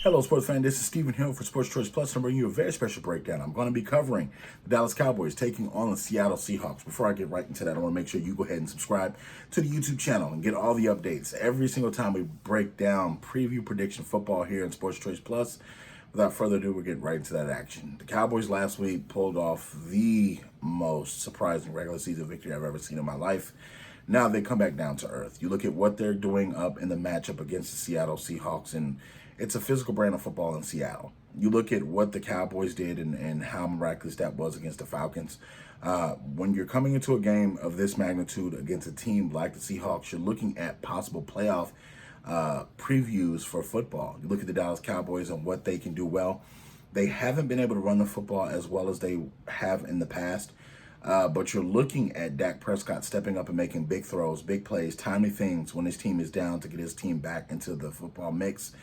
Hello, sports fan. This is Stephen Hill for Sports Choice Plus. I'm bringing you a very special breakdown. I'm going to be covering the Dallas Cowboys taking on the Seattle Seahawks. Before I get right into that, I want to make sure you go ahead and subscribe to the YouTube channel and get all the updates every single time we break down preview prediction football here in Sports Choice Plus. Without further ado, we'll get right into that action. The Cowboys last week pulled off the most surprising regular season victory I've ever seen in my life. Now they come back down to earth. You look at what they're doing up in the matchup against the Seattle Seahawks, and it's a physical brand of football in Seattle. You look at what the Cowboys did and how miraculous that was against the Falcons. When you're coming into a game of this magnitude against a team like the Seahawks, you're looking at possible playoff previews for football. You look at the Dallas Cowboys and what they can do well. They haven't been able to run the football as well as they have in the past. But you're looking at Dak Prescott stepping up and making big throws, big plays, timely things when his team is down to get his team back into the football mix.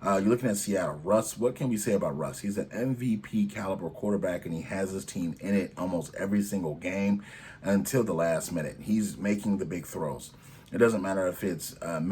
You're looking at Seattle. Russ, what can we say about Russ? He's an MVP caliber quarterback, and he has his team in it almost every single game until the last minute. He's making the big throws. It doesn't matter if it's DK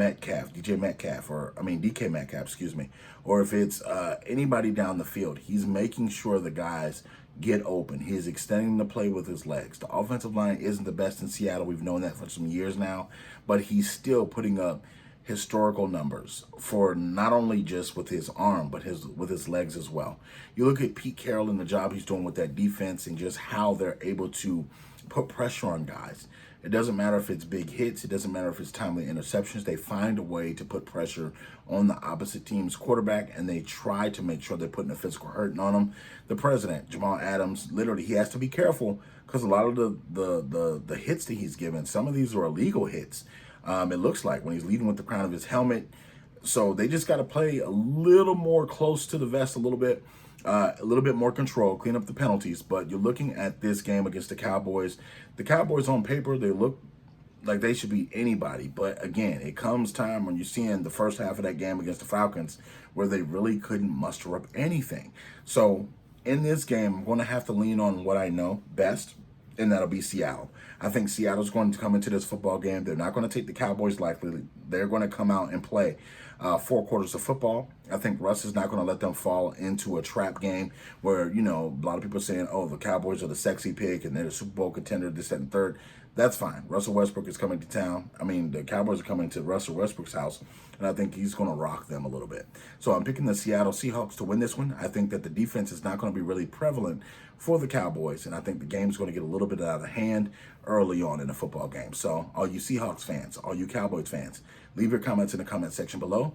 Metcalf, excuse me, or if it's anybody down the field. He's making sure the guys get open. He's extending the play with his legs. The offensive line isn't the best in Seattle. We've known that for some years now, but he's still putting up historical numbers for not only just with his arm, but with his legs as well. You look at Pete Carroll and the job he's doing with that defense and just how they're able to put pressure on guys. It doesn't matter if it's big hits. It doesn't matter if it's timely interceptions. They find a way to put pressure on the opposite team's quarterback, and they try to make sure they're putting a physical hurting on them. The president, Jamal Adams, literally, he has to be careful because a lot of the hits that he's given, some of these are illegal hits. It looks like when he's leading with the crown of his helmet. So they just got to play a little more close to the vest, a little bit more control, clean up the penalties. But you're looking at this game against the Cowboys. The Cowboys on paper, they look like they should beat anybody. But again, it comes time when you're seeing the first half of that game against the Falcons where they really couldn't muster up anything. So in this game, I'm going to have to lean on what I know best, and that'll be Seattle. I think Seattle's going to come into this football game. They're not going to take the Cowboys lightly. They're going to come out and play 4 quarters of football. I think Russ is not going to let them fall into a trap game where, a lot of people are saying, oh, the Cowboys are the sexy pick and they're the Super Bowl contender, this, that, and third. That's fine. Russell Westbrook is coming to town. The Cowboys are coming to Russell Westbrook's house, and I think he's going to rock them a little bit. So I'm picking the Seattle Seahawks to win this one. I think that the defense is not going to be really prevalent for the Cowboys, and I think the game's going to get a little bit out of hand early on in the football game. So all you Seahawks fans, all you Cowboys fans, leave your comments in the comment section below.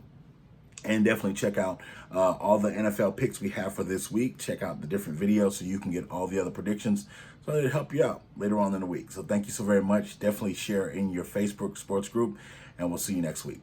And definitely check out all the NFL picks we have for this week. Check out the different videos so you can get all the other predictions so it'll help you out later on in the week. So thank you so very much. Definitely share in your Facebook sports group, and we'll see you next week.